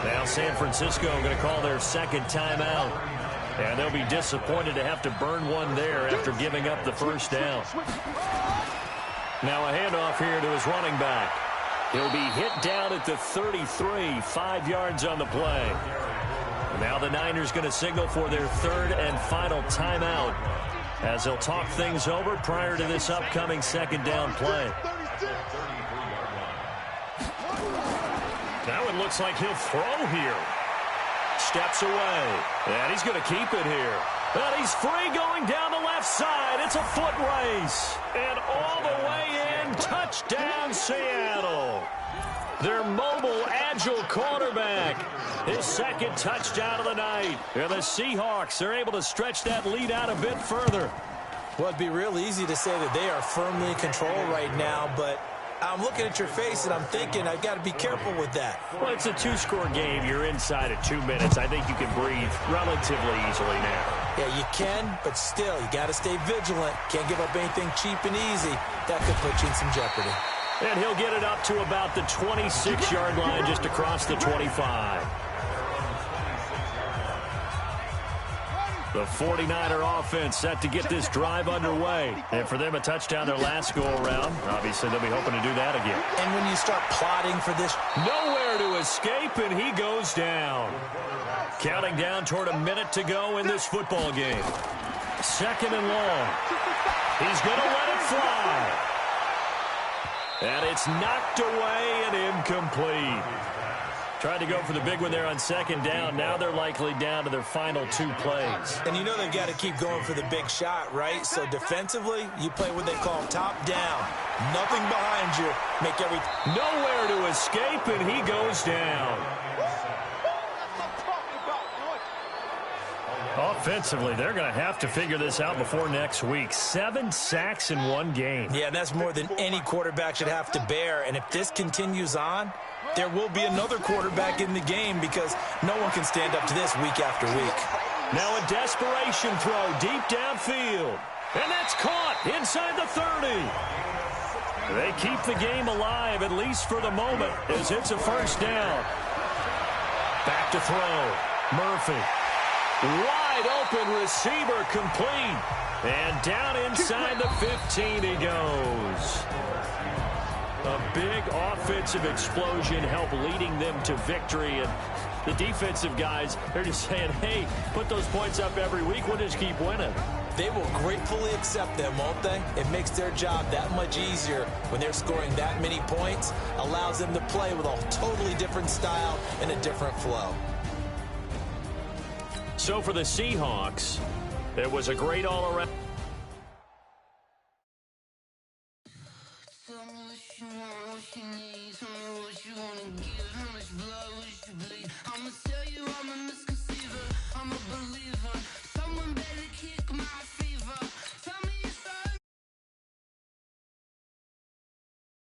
Now San Francisco going to call their second timeout. And they'll be disappointed to have to burn one there after giving up the first down. Now a handoff here to his running back. He'll be hit down at the 33, 5 yards on the play. Now the Niners going to signal for their third and final timeout as they'll talk things over prior to this upcoming second down play. Now it looks like he'll throw here. Steps away. And he's going to keep it here. And he's free going down the left side. It's a foot race. And all the way in, touchdown Seattle. Their mobile, agile quarterback. His second touchdown of the night. And the Seahawks are able to stretch that lead out a bit further. Well, it'd be real easy to say that they are firmly in control right now, but I'm looking at your face and I'm thinking I've got to be careful with that. Well, it's a 2-score game. You're inside at 2 minutes. I think you can breathe relatively easily now. Yeah, you can, but still, you got to stay vigilant. Can't give up anything cheap and easy. That could put you in some jeopardy. And he'll get it up to about the 26-yard line just across the 25. The 49er offense set to get this drive underway. And for them, a touchdown their last go-around. Obviously, they'll be hoping to do that again. And when you start plotting for this, nowhere to escape, and he goes down. Counting down toward a minute to go in this football game. Second and long. He's going to let it fly. And it's knocked away and incomplete. Tried to go for the big one there on second down. Now they're likely down to their final 2 plays. And you know they've got to keep going for the big shot, right? So defensively, you play what they call top down. Nothing behind you. Make everything. Nowhere to escape, and he goes down. Offensively, they're going to have to figure this out before next week. 7 sacks in 1 game. Yeah, that's more than any quarterback should have to bear. And if this continues on, there will be another quarterback in the game because no one can stand up to this week after week. Now a desperation throw deep downfield. And that's caught inside the 30. They keep the game alive, at least for the moment, as it's a first down. Back to throw. Murphy. Wide open receiver complete. And down inside the 15 he goes. A big offensive explosion helped leading them to victory. And the defensive guys, they're just saying, hey, put those points up every week. We'll just keep winning. They will gratefully accept them, won't they? It makes their job that much easier when they're scoring that many points. Allows them to play with a totally different style and a different flow. So for the Seahawks, it was a great all-around.